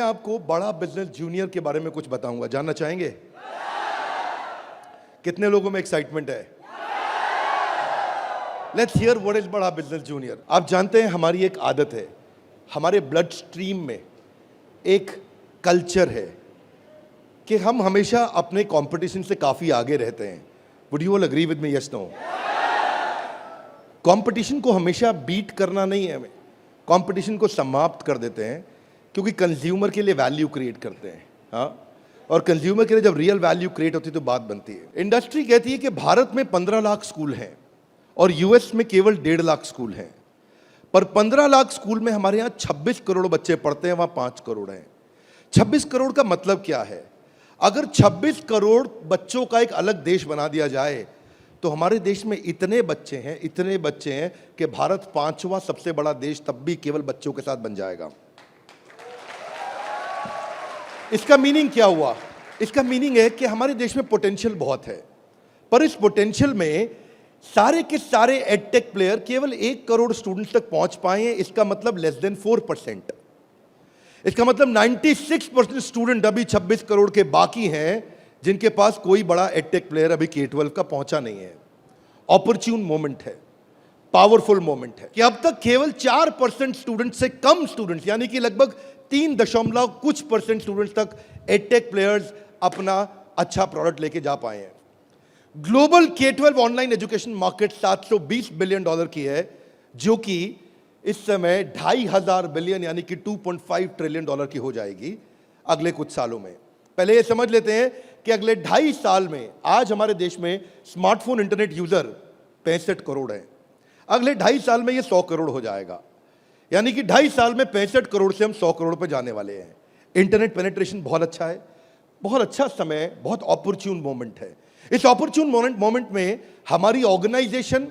आपको बड़ा business junior के बारे में कुछ बताऊंगा, जानना चाहेंगे? कितने लोगों में एक्साइटमेंट है? लेट्स हियर व्हाट इज बड़ा बिजनेस जूनियर। आप जानते हैं हमारी एक आदत है, हमारे ब्लड स्ट्रीम में एक कल्चर है कि हम हमेशा अपने कंपटीशन से काफी आगे रहते हैं। Would you all agree with me? Yes, no? Competition को हमेशा बीट करना नहीं है, हमें कंपटीशन को समाप्त कर देते हैं, क्योंकि कंज्यूमर के लिए वैल्यू क्रिएट करते हैं। हाँ, और कंज्यूमर के लिए जब रियल वैल्यू क्रिएट होती है तो बात बनती है। इंडस्ट्री कहती है कि भारत में 15 लाख स्कूल हैं और यूएस में केवल 1.5 लाख स्कूल हैं, पर 15 लाख स्कूल में हमारे यहाँ 26 करोड़ बच्चे पढ़ते हैं, वहां 5 करोड़ हैं। 26 करोड़ का मतलब क्या है? अगर 26 करोड़ बच्चों का एक अलग देश बना दिया जाए तो हमारे देश में इतने बच्चे हैं कि भारत 5वां सबसे बड़ा देश तब भी केवल बच्चों के साथ बन जाएगा। इसका मीनिंग क्या हुआ? इसका मीनिंग है कि हमारे देश में पोटेंशियल बहुत है, पर इस पोटेंशियल में सारे के सारे एडटेक प्लेयर केवल 1 करोड़ स्टूडेंट्स तक पहुंच पाए हैं। इसका मतलब लेस देन 4%। इसका मतलब 96% स्टूडेंट अभी 26 करोड़ के बाकी हैं जिनके पास कोई बड़ा एडटेक प्लेयर अभी K-12 का पहुंचा नहीं है। ऑपर्च्यून मोमेंट है, पावरफुल मोमेंट है कि अब तक केवल 4% स्टूडेंट से कम स्टूडेंट्स, यानी कि लगभग 3% स्टूडेंट्स तक एडटेक प्लेयर्स अपना अच्छा प्रोडक्ट लेके जा पाए हैं। Global K-12 online education market $720 billion की है, जो कि इस समय 2,500 बिलियन यानी कि $2.5 ट्रिलियन की हो जाएगी अगले कुछ सालों में। पहले ये समझ लेते हैं कि अगले 2.5 साल में, आज हमारे देश में स्मार्टफोन इंटरनेट यूजर 65 करोड़ हैं, अगले 2.5 साल में ये 100 करोड़ हो जाएगा, यानी कि 2.5 साल में 65 करोड़ से हम 100 करोड़ पे जाने वाले हैं। इंटरनेट पेनिट्रेशन बहुत अच्छा है, बहुत अच्छा समय, बहुत ऑपर्च्यून मोमेंट है। इस ऑपर्च्यून मोमेंट में हमारी ऑर्गेनाइजेशन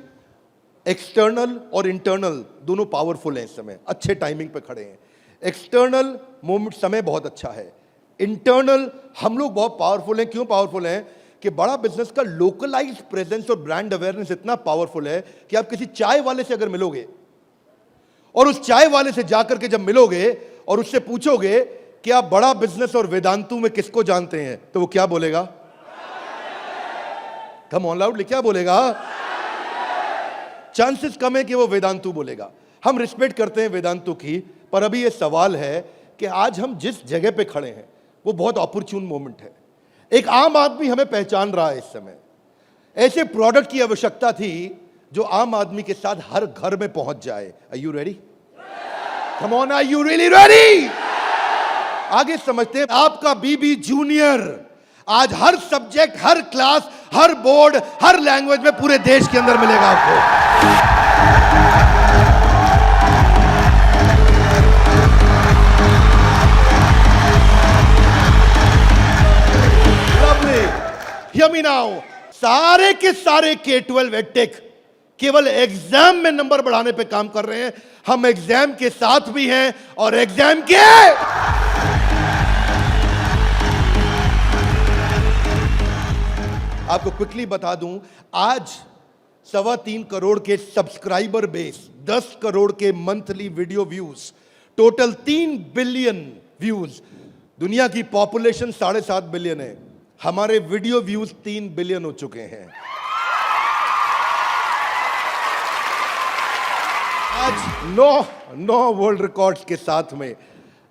एक्सटर्नल और इंटरनल दोनों पावरफुल हैं। इस समय अच्छे टाइमिंग पे खड़े हैं। एक्सटर्नल मोमेंट समय बहुत अच्छा है, इंटरनल हम लोग बहुत पावरफुल हैं। क्यों पावरफुल हैं? कि बड़ा बिजनेस का लोकलाइज्ड प्रेजेंस और ब्रांड अवेयरनेस इतना पावरफुल है कि आप किसी चाय वाले से अगर मिलोगे और उस चाय वाले से जाकर के जब मिलोगे और उससे पूछोगे कि आप बड़ा बिजनेस और वेदांतु में किसको जानते हैं, तो वो क्या बोलेगा? कम ऑन लाउडली, क्या बोलेगा? चांसेस कम है कि वो वेदांतु बोलेगा। हम रिस्पेक्ट करते हैं वेदांतु की, पर अभी ये सवाल है कि आज हम जिस जगह पे खड़े हैं वो बहुत ऑपर्च्यून मोमेंट है। एक आम आदमी हमें पहचान रहा है इस समय। ऐसे प्रोडक्ट की आवश्यकता थी जो आम आदमी के साथ हर घर में पहुंच जाए। Are you ready? Come on, are you really ready? आगे समझते हैं। आपका बीबी जूनियर आज हर सब्जेक्ट, हर क्लास, हर बोर्ड, हर लैंग्वेज में पूरे देश के अंदर मिलेगा आपको। Hear me now. सारे के सारे K-12 एडटेक केवल एग्जाम में नंबर बढ़ाने पे काम कर रहे हैं। हम एग्जाम के साथ भी हैं और एग्जाम के आपको क्विकली बता दूं, आज 3.25 करोड़ के सब्सक्राइबर बेस, 10 करोड़ के monthly video views, total 3 billion views. दुनिया की पॉपुलेशन 7.5 बिलियन है, हमारे वीडियो व्यूज 3 बिलियन हो चुके हैं। आज 9 वर्ल्ड रिकॉर्ड्स के साथ में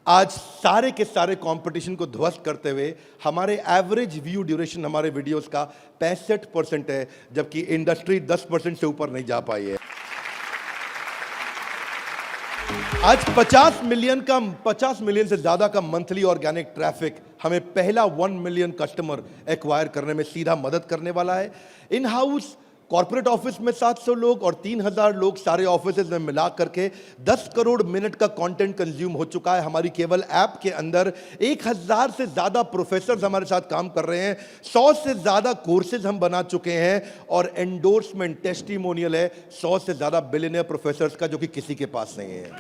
आज सारे के सारे कंपटीशन को ध्वस्त करते हुए हमारे एवरेज व्यू ड्यूरेशन हमारे वीडियोस का 65% है, जबकि इंडस्ट्री 10% से ऊपर नहीं जा पाई है। आज 50 मिलियन से ज्यादा का मंथली ऑर्गेनिक ट्रैफिक हमें पहला 1 मिलियन कस्टमर एक्वायर करने में सीधा मदद करने वाला है। इन हाउस कॉर्पोरेट ऑफिस में 700 लोग और 3,000 लोग सारे ऑफिस में मिला करके 10 करोड़ मिनट का कंटेंट कंज्यूम हो चुका है हमारी केवल ऐप के अंदर। 1,000 से ज्यादा प्रोफेसर्स हमारे साथ काम कर रहे हैं, 100 से ज्यादा कोर्सेज हम बना चुके हैं और एंडोर्समेंट टेस्टिमोनियल है 100 से ज्यादा बिलियनियर प्रोफेसर्स का, जो कि किसी के पास नहीं है।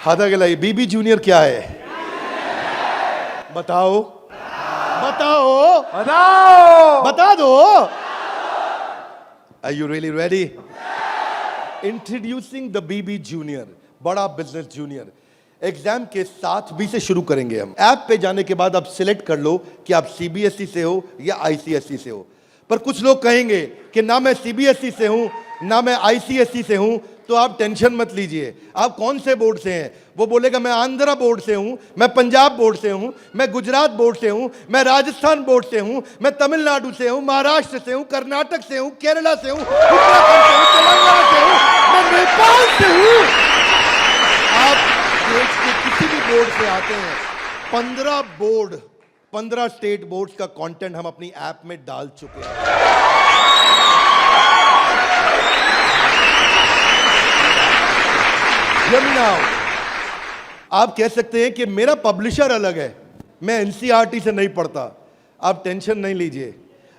हाथा गलाई बीबी जूनियर क्या है? बताओ बताओ बताओ, बता दो। Are you really ready? Introducing the BB junior, Bada business junior. Exam के साथ बी से शुरू करेंगे हम। ऐप पे जाने के बाद आप सिलेक्ट कर लो कि आप सीबीएसई से हो या आईसीएसई से हो। पर कुछ लोग कहेंगे कि ना मैं सीबीएसई से हूं ना मैं आईसीएसई से हूं, तो आप टेंशन मत लीजिए। आप कौन से बोर्ड से हैं? वो बोलेगा मैं आंध्रा बोर्ड से हूं, मैं पंजाब बोर्ड से हूं, मैं गुजरात बोर्ड से हूं, मैं राजस्थान बोर्ड से हूं, मैं तमिलनाडु से हूं, महाराष्ट्र से हूं, कर्नाटक से हूं, केरला से हूं, उत्तराखंड से हूं, तेलंगाना से हूं, मैं नेपाल से हूं। आप देश के किसी भी बोर्ड से आते हैं, 15 स्टेट बोर्ड्स का कंटेंट हम अपनी ऐप में डाल चुके हैं। आप कह सकते हैं कि मेरा पब्लिशर अलग है, मैं एनसीईआरटी से नहीं पढ़ता। आप टेंशन नहीं लीजिए,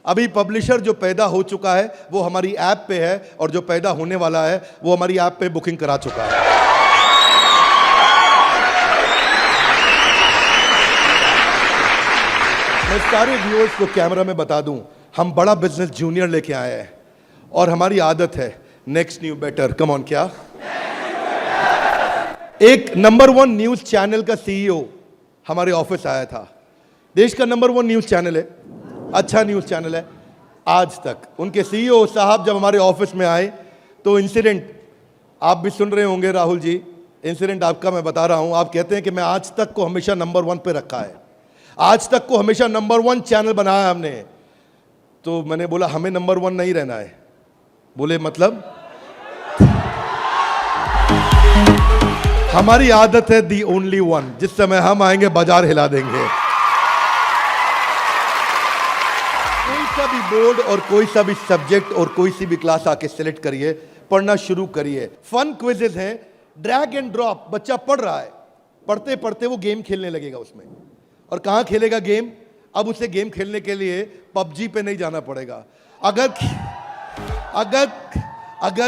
अभी पब्लिशर जो पैदा हो चुका है वो हमारी ऐप पे है, और जो पैदा होने वाला है वो हमारी ऐप पे बुकिंग करा चुका है। मैं सारे व्यूअर्स को कैमरा में बता दूं, हम बड़ा बिजनेस जूनियर लेके आए हैं, और हमारी आदत है next new better. Come on, क्या एक नंबर 1 न्यूज चैनल का सीईओ हमारे ऑफिस आया था। देश का नंबर 1 न्यूज चैनल है, अच्छा न्यूज चैनल है। आज तक उनके सीईओ साहब जब हमारे ऑफिस में आए तो इंसिडेंट आप भी सुन रहे होंगे राहुल जी, इंसिडेंट आपका मैं बता रहा हूं। आप कहते हैं कि मैं आज तक को हमेशा नंबर 1 पे रखा है, आज तक को हमेशा नंबर 1 चैनल बनाया हमने। तो मैंने बोला हमें नंबर 1 नहीं रहना है। बोले मतलब? हमारी आदत है दी ओनली वन, जिस समय हम आएंगे बाजार हिला देंगे। कोई सा भी बोर्ड और कोई सा भी सब्जेक्ट और कोई सी भी क्लास आके सिलेक्ट करिए, पढ़ना शुरू करिए। फन क्विजेस हैं, ड्रैग एंड ड्रॉप। बच्चा पढ़ रहा है, पढ़ते पढ़ते वो गेम खेलने लगेगा उसमें। और कहां खेलेगा गेम? अब उसे गेम खेलने के लिए पबजी पे नहीं जाना पड़ेगा। अगर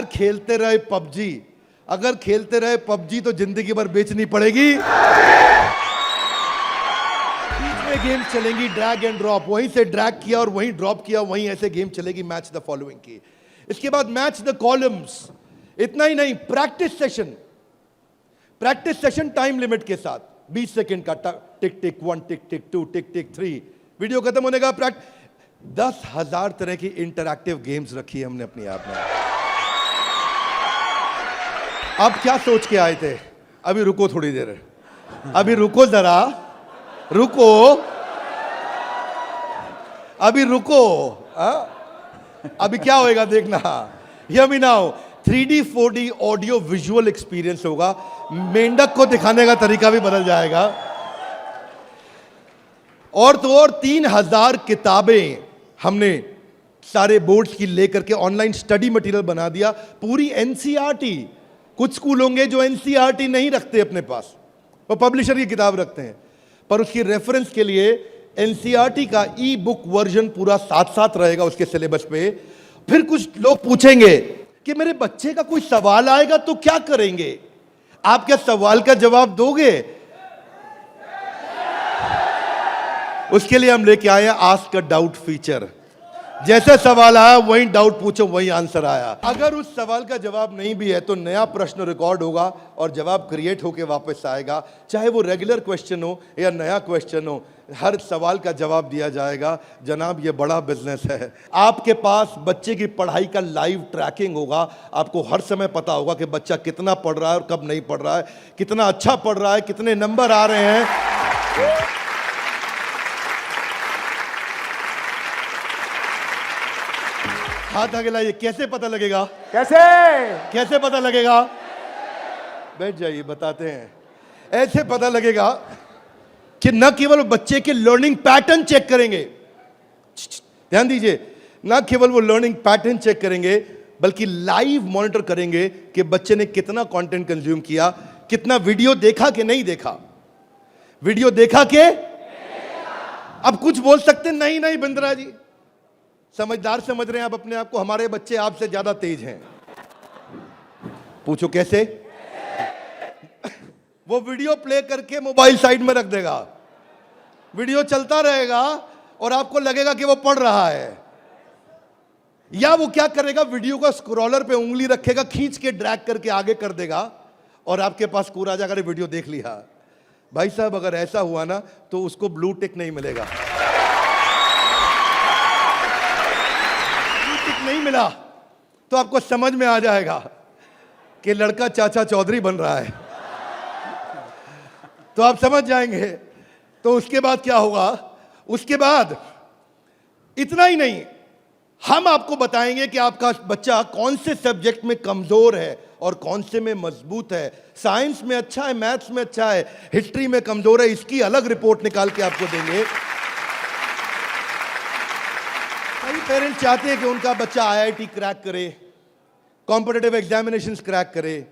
खेलते रहे पबजी, अगर खेलते रहे पबजी तो जिंदगी भर बेचनी पड़ेगी। बीच में गेम चलेंगी ड्रैग एंड ड्रॉप, वहीं से ड्रैग किया और वहीं ड्रॉप किया, वहीं ऐसे गेम चलेगी मैच द फॉलोइंग की। इसके बाद मैच द कॉलम्स। इतना ही नहीं, प्रैक्टिस सेशन टाइम लिमिट के साथ 20 सेकंड का, टिक टिक 1, टिक टिक 2, टिक टिक 3, वीडियो खत्म होने का 10,000 तरह की इंटरैक्टिव गेम्स रखी है हमने अपनी ऐप में। आप क्या सोच के आए थे? अभी रुको थोड़ी देर, अभी रुको जरा, रुको, अभी रुको। अभी क्या होएगा देखना। Hear me now, 3D 4D audio visual experience होगा। मेंढक को दिखाने का तरीका भी बदल जाएगा। और तो और 3000 किताबें हमने सारे बोर्ड्स की लेकर के ऑनलाइन स्टडी मटेरियल बना दिया, पूरी एनसीईआरटी। कुछ स्कूल होंगे जो एनसीईआरटी नहीं रखते अपने पास, वो पब्लिशर की किताब रखते हैं, पर उसकी रेफरेंस के लिए एनसीईआरटी का ई बुक वर्जन पूरा साथ साथ रहेगा उसके सिलेबस पे। फिर कुछ लोग पूछेंगे कि मेरे बच्चे का कोई सवाल आएगा तो क्या करेंगे? आप क्या सवाल का जवाब दोगे? उसके लिए हम लेके आए हैं आस्क अ डाउट फीचर। जैसे सवाल आया वही डाउट पूछो, वही आंसर आया। अगर उस सवाल का जवाब नहीं भी है तो नया प्रश्न रिकॉर्ड होगा और जवाब क्रिएट होके वापस आएगा। चाहे वो रेगुलर क्वेश्चन हो या नया क्वेश्चन हो, हर सवाल का जवाब दिया जाएगा। जनाब, ये बड़ा बिजनेस है। आपके पास बच्चे की पढ़ाई का लाइव ट्रैकिंग होगा। आपको हर समय पता होगा कि बच्चा कितना पढ़ रहा है और कब नहीं पढ़ रहा है, कितना अच्छा पढ़ रहा है, कितने नंबर आ रहे हैं। हाथ आगे लाइए। कैसे पता लगेगा? कैसे पता लगेगा? बैठ जाइए, बताते हैं। ऐसे पता लगेगा कि न केवल बच्चे के लर्निंग पैटर्न चेक करेंगे, ध्यान दीजिए, न केवल वो लर्निंग पैटर्न चेक करेंगे बल्कि लाइव मॉनिटर करेंगे कि बच्चे ने कितना कंटेंट कंज्यूम किया, कितना वीडियो देखा कि नहीं देखा। वीडियो देखा के? अब कुछ बोल सकते नहीं नहीं बिंद्रा जी, समझदार समझ रहे हैं आप अपने आप को, हमारे बच्चे आपसे ज्यादा तेज हैं। पूछो कैसे? वो वीडियो प्ले करके मोबाइल साइड में रख देगा, वीडियो चलता रहेगा और आपको लगेगा कि वो पढ़ रहा है। या वो क्या करेगा, वीडियो का स्क्रॉलर पे उंगली रखेगा, खींच के ड्रैग करके आगे कर देगा और आपके पास स्कोर आ जाएगा, वीडियो देख लिया। भाई साहब अगर ऐसा हुआ ना तो उसको ब्लू टिक नहीं मिलेगा। ब्लू टिक नहीं मिला तो आपको समझ में आ जाएगा कि लड़का चाचा चौधरी बन रहा है, तो आप समझ जाएंगे। तो उसके बाद क्या होगा, उसके बाद इतना ही नहीं, हम आपको बताएंगे कि आपका बच्चा कौन से सब्जेक्ट में कमजोर है और कौन से में मजबूत है। साइंस में अच्छा है, मैथ्स में अच्छा है, हिस्ट्री में कमजोर है, इसकी अलग रिपोर्ट निकाल के आपको देंगे। कई पेरेंट्स चाहते हैं कि उनका बच्चा आईआईटी क्रैक करे, कॉम्पिटिटिव एग्जामिनेशंस क्रैक करे।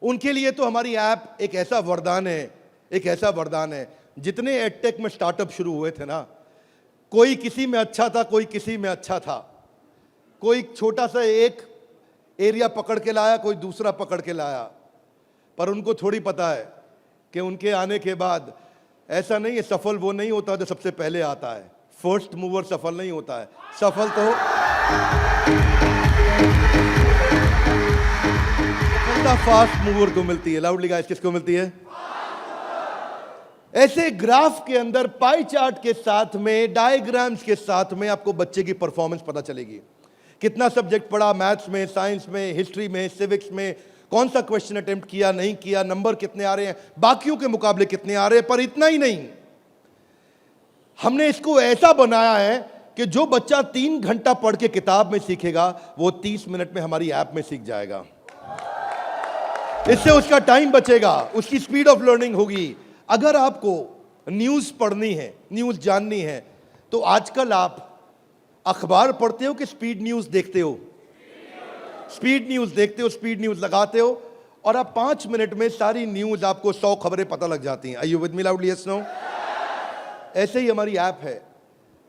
उनके लिए तो हमारी ऐप एक ऐसा वरदान है, एक ऐसा वरदान है। जितने एडटेक में स्टार्टअप शुरू हुए थे ना, कोई किसी में अच्छा था, कोई किसी में अच्छा था। कोई छोटा सा एक एरिया पकड़ के लाया, कोई दूसरा पकड़ के लाया, पर उनको थोड़ी पता है कि उनके आने के बाद ऐसा नहीं है, सफल वो नहीं होता जो सबसे पहले आता है। फर्स्ट मूवर सफल नहीं होता है, सफल तो सफलता फास्ट मूवर को मिलती है। लाउडली गाइस, किसको मिलती है? ऐसे ग्राफ के अंदर पाई चार्ट के साथ में, डायग्राम्स के साथ में आपको बच्चे की परफॉर्मेंस पता चलेगी। कितना सब्जेक्ट पढ़ा, मैथ्स में, साइंस में, हिस्ट्री में, सिविक्स में, कौन सा क्वेश्चन अटेम्प्ट किया, नहीं किया, नंबर कितने आ रहे हैं, बाकियों के मुकाबले कितने आ रहे हैं। पर इतना ही नहीं, हमने इसको ऐसा बनाया है कि जो बच्चा 3 घंटा पढ़ के किताब में सीखेगा, वो 30 मिनट में हमारी ऐप में सीख जाएगा। इससे उसका टाइम बचेगा, उसकी स्पीड ऑफ लर्निंग होगी। अगर आपको न्यूज़ पढ़नी है, न्यूज़ जाननी है, तो आजकल आप अखबार पढ़ते हो कि स्पीड न्यूज़ देखते हो? स्पीड न्यूज़ देखते हो, स्पीड न्यूज़ लगाते हो और आप 5 मिनट में सारी न्यूज़, आपको 100 खबरें पता लग जाती हैं। Are you with me loudly? Yes, no? ऐसे ही हमारी ऐप है,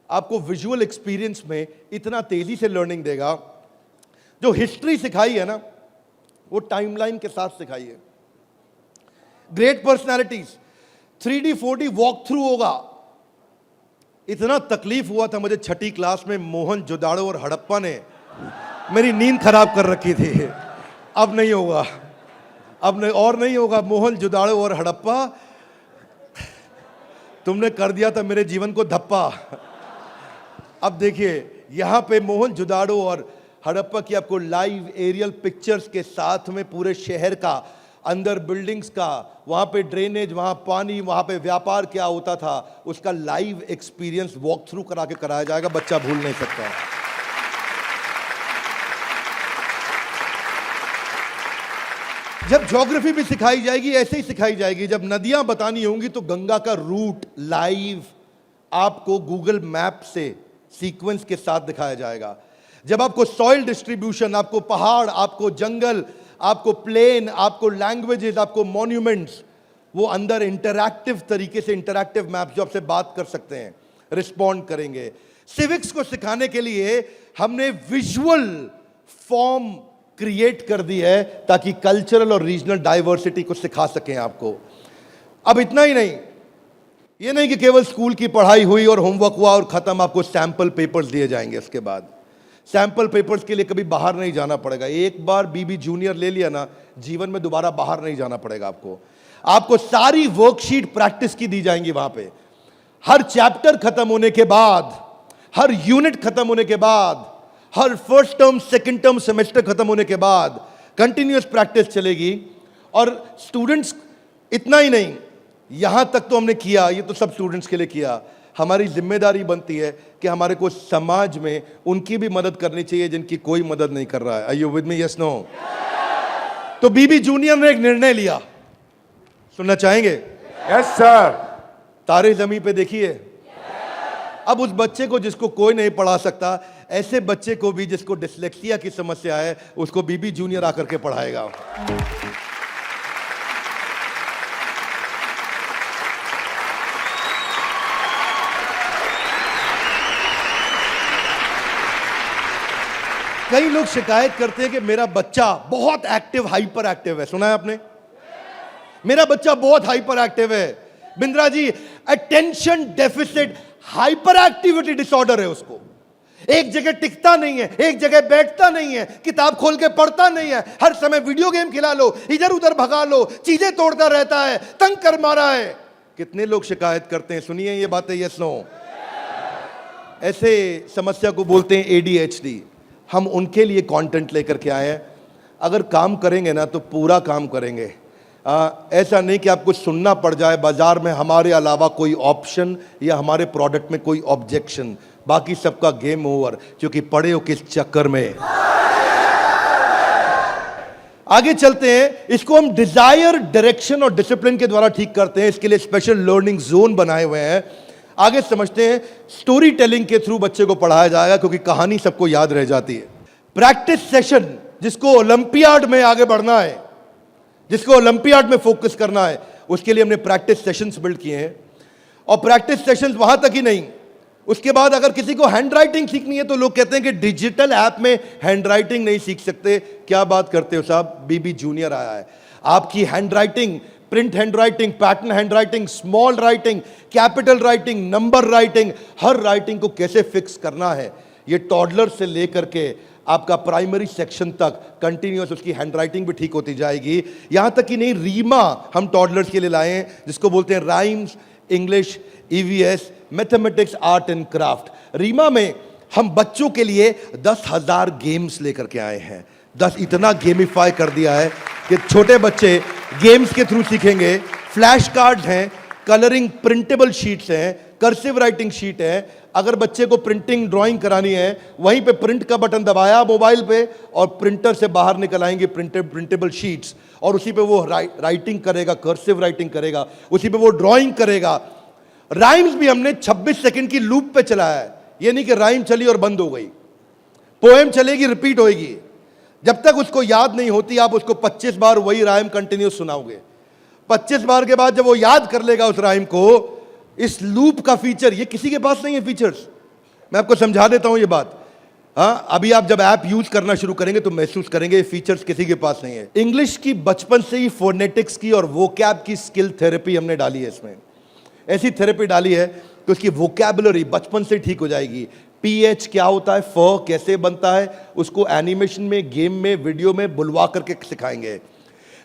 आपको विजुअल एक्सपीरियंस में इतना तेजी से लर्निंग देगा। जो हिस्ट्री सिखाई है ना, वो टाइमलाइन के साथ सिखाई है। Great personalities 3D 4D walk through होगा। इतना तकलीफ हुआ था मुझे 6ठी क्लास में, मोहन जोदाड़ो और हड़प्पा ने मेरी नींद खराब कर रखी थी। अब नहीं होगा, अब नहीं, और नहीं होगा। मोहन जोदाड़ो और हड़प्पा, तुमने कर दिया था मेरे जीवन को धप्पा। अब देखिए, यहां पे मोहन जोदाड़ो और हड़प्पा की आपको लाइव एरियल पिक्चर्स के साथ में पूरे शहर का, अंदर बिल्डिंग्स का, वहां पे ड्रेनेज, वहां पानी, वहां पे व्यापार क्या होता था, उसका लाइव एक्सपीरियंस वॉक थ्रू करा के कराया जाएगा। बच्चा भूल नहीं सकता। जब ज्योग्राफी भी सिखाई जाएगी, ऐसे ही सिखाई जाएगी। जब नदियां बतानी होंगी तो गंगा का रूट लाइव आपको गूगल मैप से सीक्वेंस के साथ दिखाया जाएगा। जब आपको सॉइल डिस्ट्रीब्यूशन, आपको पहाड़, आपको जंगल, आपको प्लेन, आपको लैंग्वेजेस, आपको मॉन्यूमेंट्स, वो अंदर इंटरैक्टिव तरीके से, इंटरैक्टिव मैप जो आपसे बात कर सकते हैं, रिस्पॉन्ड करेंगे। सिविक्स को सिखाने के लिए हमने विजुअल फॉर्म क्रिएट कर दी है ताकि कल्चरल और रीजनल डाइवर्सिटी को सिखा सकें आपको। अब इतना ही नहीं, ये नहीं कि केवल स्कूल की पढ़ाई हुई और होमवर्क हुआ और खत्म। आपको सैंपल पेपर्स दिए जाएंगे। इसके बाद सैंपल पेपर्स के लिए कभी बाहर नहीं जाना पड़ेगा। एक बार बीबी जूनियर ले लिया ना, जीवन में दोबारा बाहर नहीं जाना पड़ेगा आपको सारी वर्कशीट प्रैक्टिस की दी जाएंगी वहां पे। हर चैप्टर खत्म होने के बाद, हर यूनिट खत्म होने के बाद, हर first term, second term, semester खत्म होने के बाद कंटिन्यूअस प्रैक्टिस चलेगी। और स्टूडेंट्स, इतना ही नहीं, यहां तक तो हमने किया, ये तो सब स्टूडेंट्स के लिए किया। हमारी जिम्मेदारी बनती है कि हमारे को समाज में उनकी भी मदद करनी चाहिए जिनकी कोई मदद नहीं कर रहा है। Are you with me? Yes, no? तो बीबी जूनियर ने एक निर्णय लिया, सुनना चाहेंगे? Yes sir. तारे जमीन पे देखिए। अब उस बच्चे को जिसको कोई नहीं पढ़ा सकता, ऐसे बच्चे को भी जिसको डिसलेक्सिया की समस्या है, उसको बीबी जूनियर आकर के पढ़ाएगा। कई लोग शिकायत करते हैं कि मेरा बच्चा बहुत एक्टिव, हाइपर एक्टिव है। सुना है आपने? मेरा बच्चा बहुत हाइपर एक्टिव है। Bindra ji, attention deficit hyper activity disorder है उसको। एक जगह टिकता नहीं है, एक जगह बैठता नहीं है, किताब खोल के पढ़ता नहीं है, हर समय वीडियो गेम खिला लो, इधर उधर भगा लो, चीजें तोड़ता रहता है, तंग कर मारा है। कितने लोग शिकायत करते हैं, सुनिए ये बातें, यस नो। ऐसे समस्या को बोलते हैं एडीएचडी। हम उनके लिए कंटेंट लेकर के आए हैं। अगर काम करेंगे ना तो पूरा काम करेंगे। ऐसा नहीं कि आपको सुनना पड़ जाए बाजार में हमारे अलावा कोई ऑप्शन या हमारे प्रोडक्ट में कोई ऑब्जेक्शन, बाकी सबका गेम ओवर, क्योंकि पड़े हो किस चक्कर में। आगे चलते हैं। इसको हम डिजायर, डायरेक्शन और डिसिप्लिन के द्वारा ठीक करते हैं। इसके लिए स्पेशल लर्निंग जोन बनाए हुए हैं। आगे समझते हैं। स्टोरी टेलिंग के थ्रू बच्चे को पढ़ाया जाएगा, क्योंकि कहानी सबको याद रह जाती है। प्रैक्टिस सेशन, जिसको ओलंपियाड में आगे बढ़ना है, जिसको ओलंपियाड में फोकस करना है, उसके लिए हमने प्रैक्टिस सेशंस बिल्ड किए हैं। और प्रैक्टिस सेशंस वहां तक ही नहीं, उसके बाद अगर किसी को हैंड राइटिंग सीखनी है तो लोग कहते हैं कि डिजिटल ऐप में हैंड राइटिंग नहीं सीख सकते। क्या बात करते हो साहब, बीबी जूनियर आया है। आपकी hand writing, print hand writing, pattern hand writing, small writing, capital writing, number writing, हर राइटिंग को कैसे फिक्स करना है, ये टॉडलर से लेकर के आपका प्राइमरी सेक्शन तक कंटिन्यूअस उसकी हैंडराइटिंग भी ठीक होती जाएगी। यहां तक कि नहीं, रीमा हम टॉडलर्स के लिए लाए हैं, जिसको बोलते हैं rhymes, English, EVS, mathematics, art and craft. रीमा में हम बच्चों के लिए 10,000 गेम्स लेकर के आए हैं। 10 इतना गेमिफाई कर दिया है कि छोटे बच्चे गेम्स के थ्रू सीखेंगे। फ्लैश कार्ड्स हैं, कलरिंग प्रिंटेबल शीट्स हैं, कर्सिव राइटिंग शीट है। अगर बच्चे को प्रिंटिंग ड्राइंग करानी है, वहीं पे प्रिंट का बटन दबाया मोबाइल पे और प्रिंटर से बाहर निकल आएंगे प्रिंटेबल शीट्स, और उसी पे वो राइटिंग करेगा, कर्सिव राइटिंग करेगा, उसी पे वो ड्राइंग करेगा। राइम्स भी हमने 26 सेकंड की लूप पे चलाया है। ये नहीं कि राइम चली और बंद हो गई। पोएम चलेगी, रिपीट होएगी। जब तक उसको याद नहीं होती, आप उसको 25 बार वही राइम कंटिन्यूस सुनाओगे। 25 बार के बाद जब वो याद कर लेगा उस राइम को, इस लूप का फीचर, ये किसी के पास नहीं है फीचर्स। मैं आपको समझा देता हूं ये बात। अभी आप जब ऐप यूज करना शुरू करेंगे तो महसूस करेंगे ये फीचर्स किसी के पास नहीं है। इंग्लिश की बचपन से ही फोनेटिक्स की और वोकैब की स्किल थेरेपी हमने डाली है इसमें। ऐसी थेरेपी डाली है कि उसकी वोकैबुलरी बचपन से ठीक हो जाएगी। पीएच क्या होता है, फ कैसे बनता है, उसको एनिमेशन में, गेम में, वीडियो में बुलवा करके सिखाएंगे।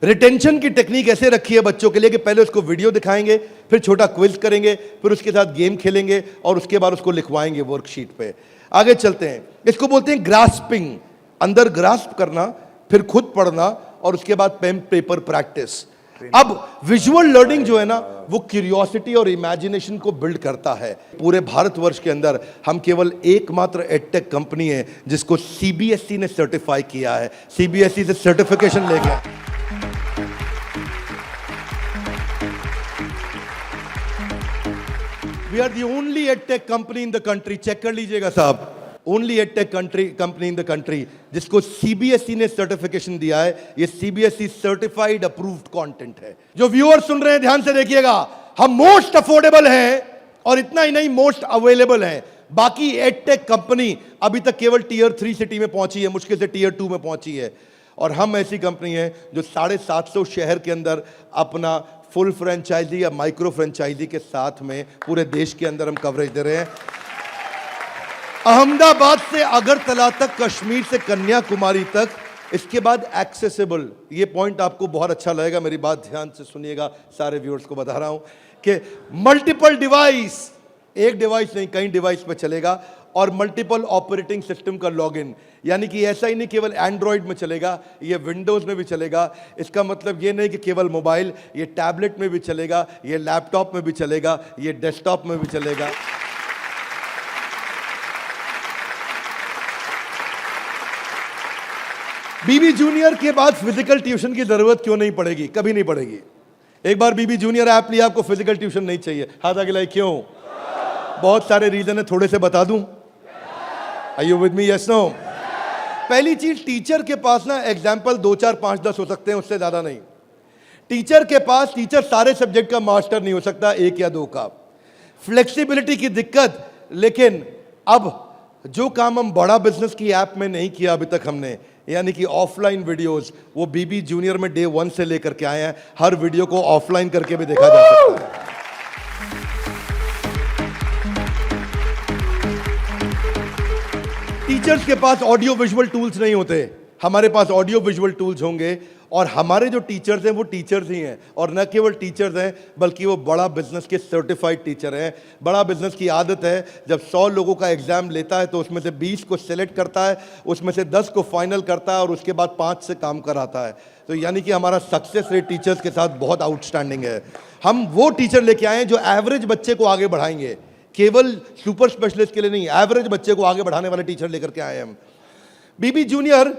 रिटेंशन की टेक्निक ऐसे रखी है बच्चों के लिए कि पहले उसको वीडियो दिखाएंगे, फिर छोटा क्विज करेंगे, फिर उसके साथ गेम खेलेंगे और उसके बाद उसको लिखवाएंगे वर्कशीट पे। आगे चलते हैं। इसको बोलते हैं ग्रास्पिंग, अंदर ग्रास्प करना, फिर खुद पढ़ना और उसके बाद पेन पेपर प्रैक्टिस। अब विजुअल लर्निंग जो है ना, वो क्यूरियोसिटी और इमेजिनेशन को बिल्ड करता है। पूरे भारतवर्ष के अंदर हम केवल एकमात्र एडटेक कंपनी है जिसको सीबीएसई ने सर्टिफाई किया है। सीबीएसई से सर्टिफिकेशन ले गया। We are the only edtech company in the country, check कर लीजिएगा साहब, only edtech company in the country जिसको सीबीएसई ने सर्टिफिकेशन दिया है। ये सीबीएसई सर्टिफाइड अप्रूव्ड कंटेंट है। जो व्यूअर सुन रहे हैं ध्यान से देखिएगा, हम मोस्ट अफोर्डेबल हैं और इतना ही नहीं, मोस्ट अवेलेबल हैं। बाकी एडटेक कंपनी अभी तक केवल टीयर 3 सिटी में पहुंची है, मुश्किल से टीयर 2 में पहुंची है। और हम ऐसी कंपनी है जो 750 शहर के अंदर अपना फुल फ्रेंचाइजी या माइक्रो फ्रेंचाइजी के साथ में पूरे देश के अंदर हम कवरेज दे रहे हैं। अहमदाबाद से अगरतला तक, कश्मीर से कन्याकुमारी तक, इसके बाद एक्सेसिबल। ये पॉइंट आपको बहुत अच्छा लगेगा, मेरी बात ध्यान से सुनिएगा, सारे व्यूअर्स को बता रहा हूं कि मल्टीपल डिवाइस, एक डिवाइस नहीं कई डिवाइस पे चलेगा, और मल्टीपल ऑपरेटिंग सिस्टम का लॉगिन। यानी कि ऐसा ही नहीं केवल एंड्रॉइड में चलेगा, ये विंडोज में भी चलेगा। इसका मतलब ये नहीं कि केवल मोबाइल, ये टैबलेट में भी चलेगा, ये लैपटॉप में भी चलेगा, ये डेस्कटॉप में भी चलेगा। बीबी जूनियर के बाद फिजिकल ट्यूशन की जरूरत क्यों नहीं पड़ेगी? कभी नहीं पड़ेगी। एक बार बीबी जूनियर ऐप लिया, आपको फिजिकल ट्यूशन नहीं चाहिए। हाथ आगे लाइए, क्यों? बहुत सारे रीजन है, थोड़े से बता दूं। Are you with me? Yes, no? पहली चीज, टीचर के पास ना एग्जाम्पल 2, 4, 5, 10 हो सकते हैं, उससे ज्यादा नहीं। टीचर के पास, टीचर सारे सब्जेक्ट का मास्टर नहीं हो सकता, 1 या 2 का। फ्लेक्सिबिलिटी की दिक्कत। लेकिन अब जो काम हम बड़ा बिजनेस की ऐप में नहीं किया अभी तक हमने, यानी कि ऑफलाइन वीडियोस, वो बीबी जूनियर में डे 1 से लेकर के आए हैं। हर वीडियो को ऑफलाइन करके भी देखा जा सकता है। टीचर्स के पास ऑडियो विजुअल टूल्स नहीं होते, हमारे पास ऑडियो विजुअल टूल्स होंगे। और हमारे जो टीचर्स हैं वो टीचर्स ही हैं, और न केवल टीचर्स हैं बल्कि वो बड़ा बिजनेस के सर्टिफाइड टीचर हैं। बड़ा बिजनेस की आदत है, जब 100 लोगों का एग्जाम लेता है तो उसमें से 20 को सिलेक्ट करता है, उसमें से 10 को फाइनल करता है और उसके बाद 5 से काम कराता है। तो यानी कि हमारा सक्सेस रेट टीचर्स के साथ बहुत आउटस्टैंडिंग है। हम वो टीचर लेके आए हैं जो एवरेज बच्चे को आगे बढ़ाएंगे, केवल सुपर स्पेशलिस्ट के लिए नहीं, एवरेज बच्चे को आगे बढ़ाने वाले टीचर लेकर के आए हैं हम। बीबी जूनियर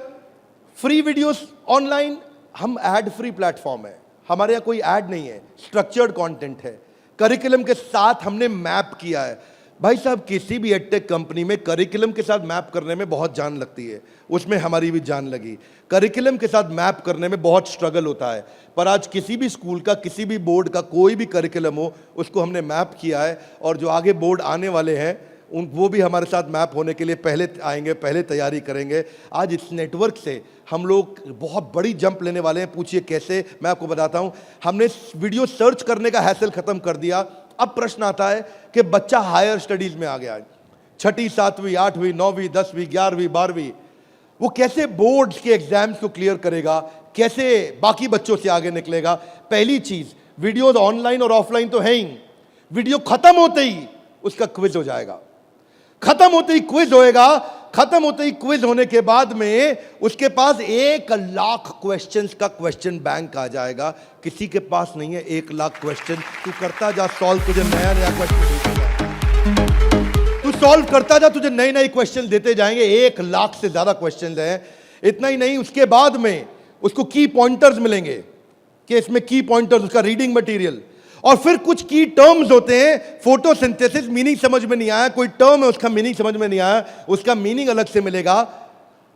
फ्री वीडियोस ऑनलाइन, हम एड फ्री प्लेटफॉर्म है, हमारे यहाँ कोई ऐड नहीं है, स्ट्रक्चर्ड कंटेंट है, करिकुलम के साथ हमने मैप किया है। भाई साहब, किसी भी एडटेक कंपनी में करिकुलम के साथ मैप करने में बहुत जान लगती है, उसमें हमारी भी जान लगी। करिकुलम के साथ मैप करने में बहुत स्ट्रगल होता है, पर आज किसी भी स्कूल का, किसी भी बोर्ड का कोई भी करिकुलम हो, उसको हमने मैप किया है। और जो आगे बोर्ड आने वाले हैं वो भी हमारे साथ मैप होने के लिए पहले आएंगे, पहले तैयारी करेंगे। आज इस नेटवर्क से हम लोग बहुत बड़ी जंप लेने वाले हैं। पूछिए कैसे, मैं आपको बताता हूं। हमने वीडियो सर्च करने का हैसल खत्म कर दिया। अब प्रश्न आता है कि बच्चा हायर स्टडीज में आ गया है, 6ठी 7वीं 8वीं 9वीं 10वीं 11वीं 12वीं, वो कैसे बोर्ड्स के एग्जाम्स को क्लियर करेगा, कैसे बाकी बच्चों से आगे निकलेगा। पहली चीज, वीडियोज ऑनलाइन और ऑफलाइन तो है ही, वीडियो खत्म होते ही उसका क्विज हो जाएगा, खत्म होते ही क्विज होएगा। खत्म होते ही क्विज होने के बाद में उसके पास 1 लाख क्वेश्चंस का क्वेश्चन बैंक आ जाएगा। किसी के पास नहीं है 1 लाख क्वेश्चन। तू करता जा सॉल्व, तुझे नया नया क्वेश्चन, तू सॉल्व करता जा, तुझे नए नए क्वेश्चन देते जाएंगे। 1 लाख से ज्यादा क्वेश्चन हैं। इतना ही नहीं, उसके बाद में उसको की पॉइंटर्स मिलेंगे कि इसमें की पॉइंटर्स, उसका रीडिंग मटेरियल, और फिर कुछ की टर्म्स होते हैं। फोटोसिंथेसिस मीनिंग समझ में नहीं आया, कोई टर्म है उसका मीनिंग समझ में नहीं आया, उसका मीनिंग अलग से मिलेगा।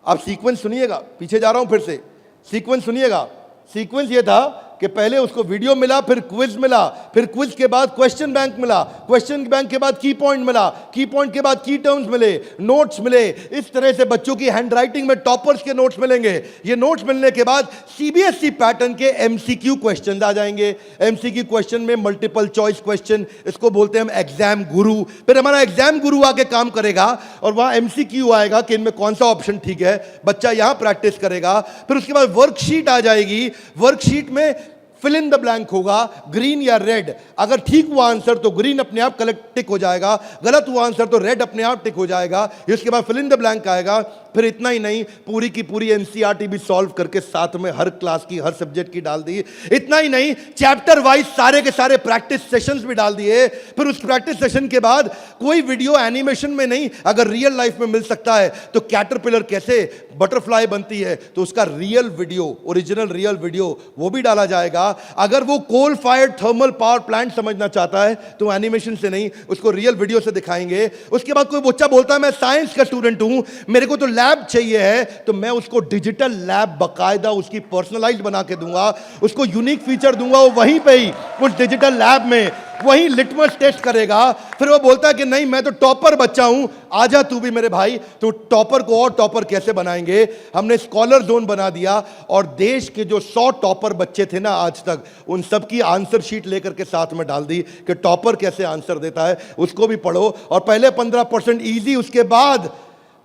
आप सीक्वेंस सुनिएगा, पीछे जा रहा हूं फिर से, सीक्वेंस सुनिएगा। सीक्वेंस ये था कि पहले उसको वीडियो मिला, फिर क्विज मिला, फिर क्विज के बाद क्वेश्चन बैंक मिला, क्वेश्चन बैंक के बाद की पॉइंट मिला, की पॉइंट के बाद की टर्म्स मिले, नोट्स मिले। इस तरह से बच्चों की हैंडराइटिंग में टॉपर्स के नोट्स मिलेंगे। ये नोट्स मिलने के बाद सीबीएसई पैटर्न के एमसीक्यू क्वेश्चन आ जाएंगे। एमसीक्यू क्वेश्चन में मल्टीपल चॉइस क्वेश्चन, इसको बोलते हैं हम एग्जाम गुरु। फिर हमारा एग्जाम गुरु आके काम करेगा और वहां एमसीक्यू आएगा कि इनमें कौन सा ऑप्शन ठीक है, बच्चा यहां प्रैक्टिस करेगा। फिर उसके बाद वर्कशीट आ जाएगी, वर्कशीट में फिल इन द ब्लैंक होगा, ग्रीन या रेड। अगर ठीक हुआ आंसर तो ग्रीन अपने आप कलेक्ट टिक हो जाएगा, गलत हुआ आंसर तो रेड अपने आप टिक हो जाएगा। इसके बाद फिल इन द ब्लैंक आएगा। फिर इतना ही नहीं, पूरी की पूरी एनसीईआरटी भी सॉल्व करके साथ में हर क्लास की, हर सब्जेक्ट की डाल दी। इतना ही नहीं, चैप्टर वाइज सारे के सारे प्रैक्टिस सेशंस भी डाल दिए। फिर उस प्रैक्टिस सेशन के बाद कोई वीडियो एनिमेशन में नहीं, अगर रियल लाइफ में मिल सकता है तो कैटरपिलर कैसे बटरफ्लाई बनती है तो उसका real video, original real video वो भी डाला जाएगा। अगर वो coal fired thermal power plant समझना चाहता है तो एनिमेशन से नहीं, उसको रियल वीडियो से दिखाएंगे। उसके बाद कोई बच्चा बोलता है मैं साइंस का स्टूडेंट हूं, मेरे को तो लैब चाहिए है, तो मैं उसको डिजिटल लैब बकायदा उसकी पर्सनलाइज बना के दूंगा, उसको यूनिक फीचर दूंगा। वो वहीं पे ही उस डिजिटल लैब में वही लिटमस टेस्ट करेगा। फिर वो बोलता है कि नहीं मैं तो टॉपर बच्चा हूं, आजा तू भी मेरे भाई। तो टॉपर को और टॉपर कैसे बनाएंगे, हमने स्कॉलर जोन बना दिया और देश के जो 100 टॉपर बच्चे थे ना आज तक, उन सब की आंसर शीट लेकर के साथ में डाल दी कि टॉपर कैसे आंसर देता है, उसको भी पढ़ो। और पहले 15% इजी, उसके बाद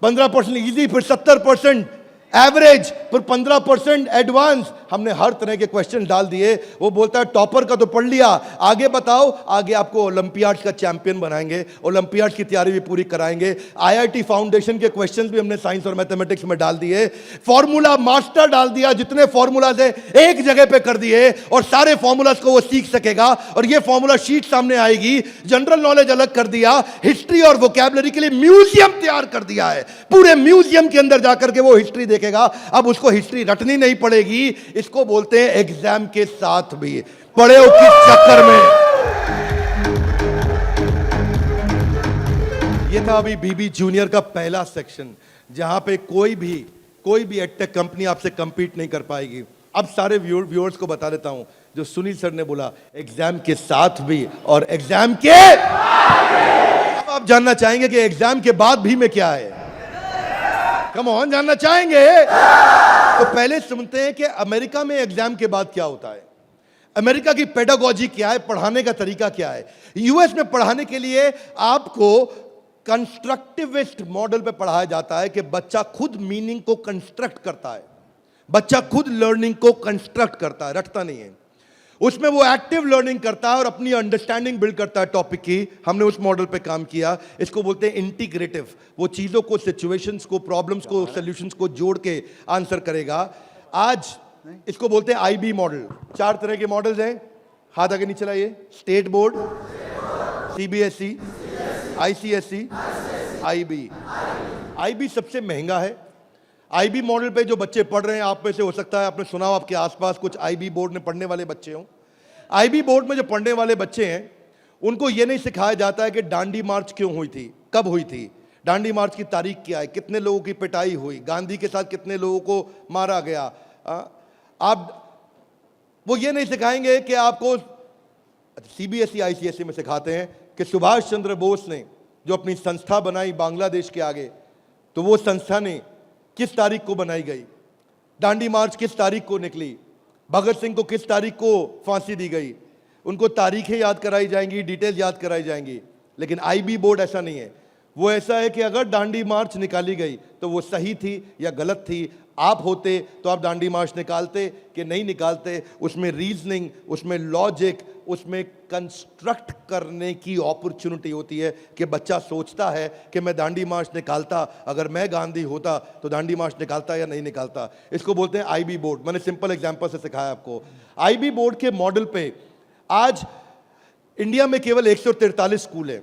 15% इजी, फिर 70% एवरेज, फिर 15% एडवांस। हमने हर तरह के क्वेश्चन डाल दिए। वो बोलता है टॉपर का तो पढ़ लिया, आगे बताओ। आगे आपको ओलंपियाड्स का चैंपियन बनाएंगे, ओलंपियाड्स की तैयारी भी पूरी कराएंगे। आईआईटी फाउंडेशन के क्वेश्चंस भी हमने साइंस और मैथमेटिक्स में डाल दिए। फॉर्मूला मास्टर डाल दिया, जितने फॉर्मूलाज है एक जगह पे कर दिए और सारे फॉर्मूलाज को वो सीख सकेगा। और ये फॉर्मूला शीट सामने आएगी। जनरल नॉलेज अलग कर दिया, हिस्ट्री और वोकैबुलरी के लिए म्यूजियम तैयार कर दिया है। पूरे म्यूजियम के अंदर जाकर के वो हिस्ट्री देखेगा। अब उसको हिस्ट्री रटनी नहीं पड़ेगी। इसको बोलते हैं एग्जाम के साथ भी। पढ़े हो किस चक्कर में? ये था अभी बीबी जूनियर का पहला सेक्शन, जहां पे कोई भी एडटेक कंपनी आपसे कंपीट नहीं कर पाएगी। अब सारे व्यूअर्स को बता देता हूं, जो सुनील सर ने बोला एग्जाम के साथ भी और एग्जाम के, अब आप जानना चाहेंगे कि एग्जाम के बाद भी में क्या है। कम ऑन, जानना चाहेंगे? तो पहले सुनते हैं कि अमेरिका में एग्जाम के बाद क्या होता है, अमेरिका की पेडागोजी क्या है, पढ़ाने का तरीका क्या है। यूएस में पढ़ाने के लिए आपको कंस्ट्रक्टिविस्ट मॉडल पे पढ़ाया जाता है कि बच्चा खुद मीनिंग को कंस्ट्रक्ट करता है, बच्चा खुद लर्निंग को कंस्ट्रक्ट करता है, रटता नहीं है। उसमें वो एक्टिव लर्निंग करता है और अपनी अंडरस्टैंडिंग बिल्ड करता है टॉपिक की। हमने उस मॉडल पे काम किया। इसको बोलते हैं इंटीग्रेटिव। वो चीजों को, सिचुएशंस को, प्रॉब्लम्स को, सॉल्यूशंस को जोड़ के आंसर करेगा। आज इसको बोलते हैं आईबी मॉडल। 4 तरह के मॉडल्स हैं, हाथ आगे नीचे लाइए। State board, CBSE, ICSE, IB. IB सबसे महंगा है। आईबी मॉडल पे जो बच्चे पढ़ रहे हैं, आप में से हो सकता है आपने सुना हो, आपके आसपास कुछ आईबी बोर्ड में पढ़ने वाले बच्चे हों। आईबी बोर्ड में जो पढ़ने वाले बच्चे हैं, उनको ये नहीं सिखाया जाता है कि डांडी मार्च क्यों हुई थी, कब हुई थी, डांडी मार्च की तारीख क्या है, कितने लोगों की पिटाई हुई, गांधी के साथ कितने लोगों को मारा गया। वो ये नहीं सिखाएंगे कि आपको, सीबीएसई आईसीएसई में सिखाते हैं कि सुभाष चंद्र बोस ने जो अपनी संस्था बनाई बांग्लादेश के आगे, तो वो संस्था ने किस तारीख को बनाई गई, डांडी मार्च किस तारीख को निकली, भगत सिंह को किस तारीख को फांसी दी गई। उनको तारीखें याद कराई जाएंगी, डिटेल याद कराई जाएंगी। लेकिन आईबी बोर्ड ऐसा नहीं है। वो ऐसा है कि अगर डांडी मार्च निकाली गई तो वो सही थी या गलत थी। आप होते तो आप डांडी मार्च निकालते कि नहीं निकालते। उसमें रीजनिंग, उसमें लॉजिक, उसमें कंस्ट्रक्ट करने की अपॉर्चुनिटी होती है कि बच्चा सोचता है कि मैं डांडी मार्च निकालता, अगर मैं गांधी होता तो डांडी मार्च निकालता या नहीं निकालता। इसको बोलते हैं आईबी बोर्ड। मैंने सिंपल एग्जांपल से सिखाया आपको। आईबी बोर्ड के मॉडल पे आज इंडिया में केवल 143 स्कूल हैं,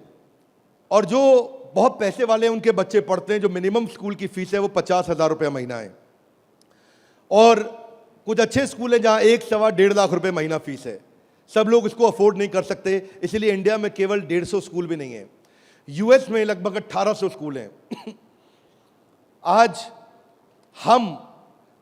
और जो बहुत पैसे वाले हैं उनके बच्चे पढ़ते हैं। जो मिनिमम स्कूल की फीस है वो 50,000 रुपये महीना है, और कुछ अच्छे स्कूल हैं जहां 1-1.25 लाख रुपए महीना फीस है। सब लोग इसको अफोर्ड नहीं कर सकते, इसीलिए इंडिया में केवल 150 स्कूल भी नहीं है। यूएस में लगभग 1800 स्कूल हैं। आज हम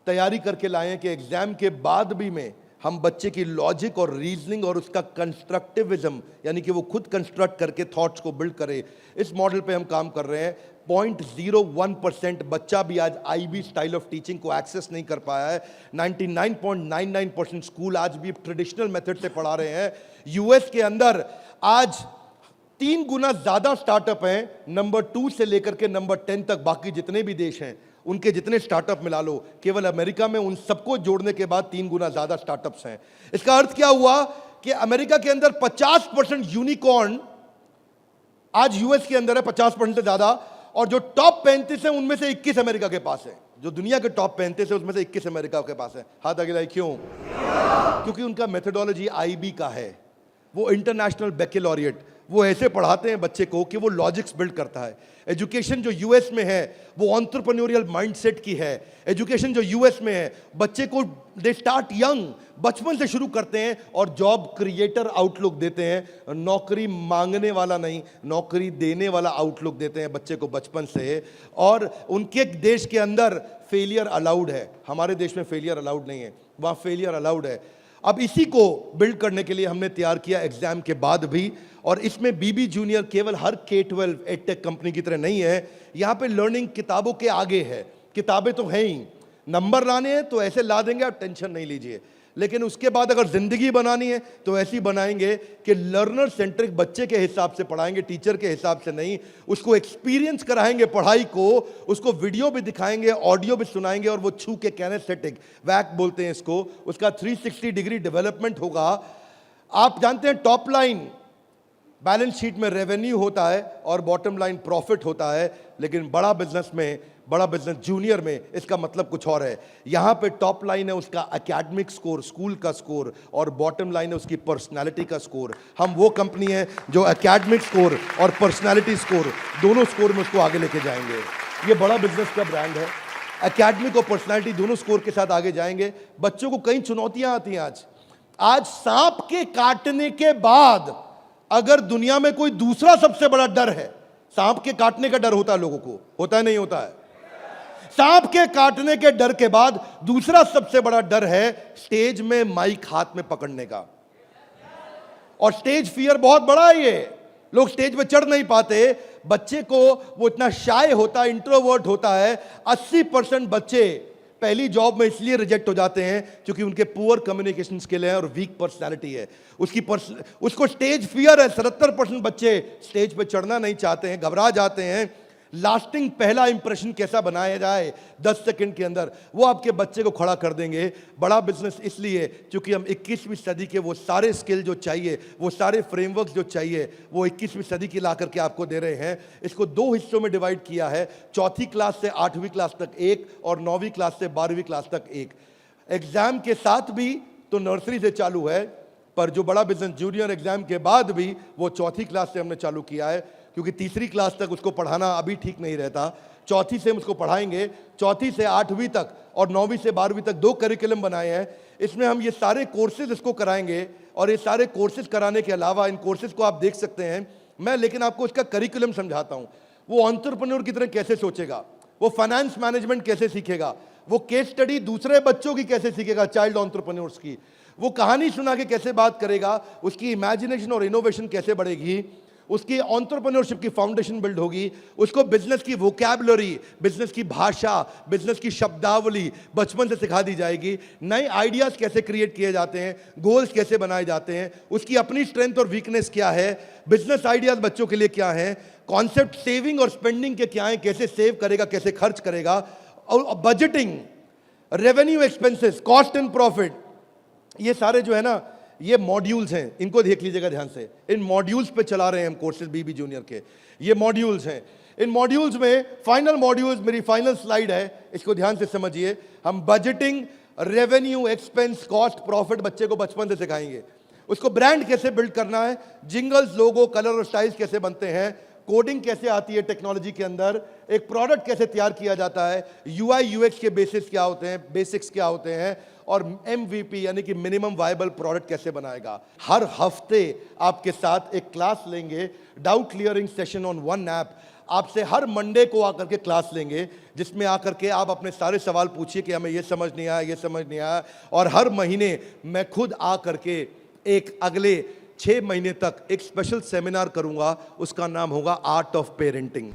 तैयारी करके लाए हैं कि एग्जाम के बाद भी में हम बच्चे की लॉजिक और रीजनिंग और उसका कंस्ट्रक्टिविज्म, यानी कि वो खुद कंस्ट्रक्ट करके थॉट्स को बिल्ड करे, इस मॉडल पे हम काम कर रहे हैं। 0.01% बच्चा भी आज आईबी स्टाइल ऑफ टीचिंग को एक्सेस नहीं कर पाया है। 99.99% स्कूल आज भी ट्रेडिशनल मेथड से पढ़ा रहे हैं। यूएस के अंदर आज 3 गुना ज्यादा स्टार्टअप हैं, नंबर 2 से लेकर के नंबर 10 तक। बाकी जितने भी देश हैं उनके जितने स्टार्टअप मिला लो, केवल अमेरिका में उन सबको जोड़ने के बाद 3 गुना ज्यादा स्टार्टअप्स हैं। इसका अर्थ क्या हुआ कि अमेरिका के अंदर 50% यूनिकॉर्न आज यूएस के अंदर है, 50% से ज्यादा। और जो टॉप 35 है उनमें से 21 अमेरिका के पास है। जो दुनिया के टॉप 35 है उसमें से 21 अमेरिका के पास है। हाथ आगे लाइए। क्यों? क्योंकि उनका मेथोडोलॉजी आईबी का है। वो इंटरनेशनल बैकलॉरिएट, वो ऐसे पढ़ाते हैं बच्चे को कि वो लॉजिक्स बिल्ड करता है। एजुकेशन जो यूएस में है वो एंटरप्रेन्योरियल माइंडसेट की है। एजुकेशन जो यूएस में है, बच्चे को दे स्टार्ट यंग, बचपन से शुरू करते हैं और जॉब क्रिएटर आउटलुक देते हैं। नौकरी मांगने वाला नहीं, नौकरी देने वाला आउटलुक देते हैं बच्चे को बचपन से। और उनके देश के अंदर फेलियर अलाउड है, हमारे देश में फेलियर अलाउड नहीं है, वहाँ फेलियर अलाउड है। अब इसी को बिल्ड करने के लिए हमने तैयार किया एग्जाम के बाद भी। और इसमें बीबी जूनियर केवल हर K-12 एडटेक कंपनी की तरह नहीं है। यहाँ पे लर्निंग किताबों के आगे है। किताबें तो हैं ही, नंबर लाने हैं तो ऐसे ला देंगे, आप टेंशन नहीं लीजिए। लेकिन उसके बाद अगर जिंदगी बनानी है तो ऐसी बनाएंगे कि लर्नर सेंट्रिक बच्चे के हिसाब से पढ़ाएंगे, टीचर के हिसाब से नहीं। उसको एक्सपीरियंस कराएंगे पढ़ाई को, उसको वीडियो भी दिखाएंगे, ऑडियो भी सुनाएंगे, और वो छू के कैनेस्थेटिक, वैक बोलते हैं इसको, उसका 360 डिग्री डेवलपमेंट होगा। आप जानते हैं टॉप लाइन बैलेंस शीट में रेवेन्यू होता है और बॉटम लाइन प्रॉफिट होता है, लेकिन बड़ा बिजनेस जूनियर में इसका मतलब कुछ और है। यहां पे टॉप लाइन है उसका एकेडमिक स्कोर, स्कूल का स्कोर, और बॉटम लाइन है उसकी पर्सनालिटी का स्कोर। हम वो कंपनी है जो एकेडमिक स्कोर और पर्सनालिटी स्कोर, दोनों स्कोर में उसको आगे लेके जाएंगे। ये बड़ा बिजनेस का ब्रांड है। एकेडमिक और पर्सनालिटी दोनों स्कोर के साथ आगे जाएंगे। बच्चों को कई चुनौतियां आती हैं। आज सांप के काटने के बाद अगर दुनिया में कोई दूसरा सबसे बड़ा डर है, सांप के काटने का डर होता है लोगों को, होता है नहीं होता है? सांप के काटने के डर के बाद दूसरा सबसे बड़ा डर है स्टेज में माइक हाथ में पकड़ने का। और स्टेज फियर बहुत बड़ा है। ये लोग स्टेज पे चढ़ नहीं पाते। बच्चे को वो इतना शाय होता है, इंट्रोवर्ट होता है। 80% बच्चे पहली जॉब में इसलिए रिजेक्ट हो जाते हैं क्योंकि उनके पुअर कम्युनिकेशन स्किल है और वीक पर्सनालिटी है। उसको स्टेज फियर है। 77% बच्चे स्टेज पे चढ़ना नहीं चाहते हैं, घबरा जाते हैं। लास्टिंग पहला इंप्रेशन कैसा बनाया जाए 10 सेकंड के अंदर, वो आपके बच्चे को खड़ा कर देंगे। बड़ा बिजनेस इसलिए क्योंकि हम 21वीं सदी के वो सारे स्किल जो चाहिए, वो सारे फ्रेमवर्क जो चाहिए, वो 21वीं सदी की ला करके आपको दे रहे हैं। इसको 2 हिस्सों में डिवाइड किया है, चौथी क्लास से 8वीं क्लास तक एक और 9वीं क्लास से 12वीं क्लास तक एक। एग्जाम के साथ भी तो नर्सरी से चालू है, पर जो बड़ा बिजनेस जूनियर एग्जाम के बाद भी वो चौथी क्लास से हमने चालू किया है, क्योंकि तीसरी क्लास तक उसको पढ़ाना अभी ठीक नहीं रहता। चौथी से हम उसको पढ़ाएंगे, चौथी से 8वीं तक और 9वीं से 12वीं तक 2 करिकुलम बनाए हैं। इसमें हम ये सारे कोर्सेज इसको कराएंगे और ये सारे कोर्सेज कराने के अलावा इन कोर्सेज को आप देख सकते हैं मैं, लेकिन आपको इसका करिकुलम समझाता हूँ। वो एंटरप्रेन्योर की तरह कैसे सोचेगा, वो फाइनेंस मैनेजमेंट कैसे सीखेगा, वो केस स्टडी दूसरे बच्चों की कैसे सीखेगा, चाइल्ड एंटरप्रेन्योर्स की, वो कहानी सुना के कैसे बात करेगा, उसकी इमेजिनेशन और इनोवेशन कैसे बढ़ेगी, उसकी एंटरप्रेन्योरशिप की फाउंडेशन बिल्ड होगी, उसको बिजनेस की वोकैबुलरी, बिजनेस की भाषा, बिजनेस की शब्दावली बचपन से सिखा दी जाएगी। नए आइडियाज कैसे क्रिएट किए जाते हैं, गोल्स कैसे बनाए जाते हैं, उसकी अपनी स्ट्रेंथ और वीकनेस क्या है, बिजनेस आइडियाज बच्चों के लिए क्या है, कॉन्सेप्ट सेविंग और स्पेंडिंग के क्या है, कैसे सेव करेगा, कैसे खर्च करेगा, और budgeting, revenue expenses, cost and profit, ये सारे जो है ना ये मॉड्यूल्स हैं, इनको देख लीजिएगा ध्यान से। इन मॉड्यूल्स पे चला रहे हैं हम कोर्सेज बीबी जूनियर के, ये मॉड्यूल्स हैं। इन मॉड्यूल्स में फाइनल मॉड्यूल्स, मेरी फाइनल स्लाइड है, इसको ध्यान से समझिए। हम budgeting, revenue, expense, cost, profit बच्चे को बचपन से सिखाएंगे। उसको ब्रांड कैसे बिल्ड करना है, जिंगल्स, लोगो, कलर और स्टाइल्स कैसे बनते हैं, कोडिंग कैसे आती है टेक्नोलॉजी के अंदर, एक प्रोडक्ट कैसे तैयार किया जाता है, यूआई यूएक्स के बेसिस क्या होते हैं, बेसिक्स क्या होते हैं, और एमवीपी यानी कि मिनिमम वायबल प्रोडक्ट कैसे बनाएगा। हर हफ्ते आपके साथ एक क्लास लेंगे, doubt clearing session on one app. आपसे हर मंडे को आकर के क्लास लेंगे, जिसमें आकर के आप अपने सारे सवाल पूछिए कि हमें ये समझ नहीं आया, ये समझ नहीं आया। और हर महीने मैं खुद आकर के एक अगले 6 महीने तक एक स्पेशल सेमिनार करूंगा, उसका नाम होगा आर्ट ऑफ पेरेंटिंग।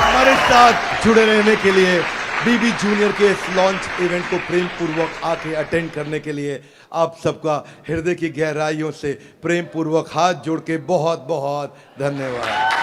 हमारे साथ जुड़े रहने के लिए, बीबी जूनियर के इस लॉन्च इवेंट को प्रेम पूर्वक आके अटेंड करने के लिए आप सबका हृदय की गहराइयों से प्रेम पूर्वक हाथ जोड़ के बहुत बहुत धन्यवाद।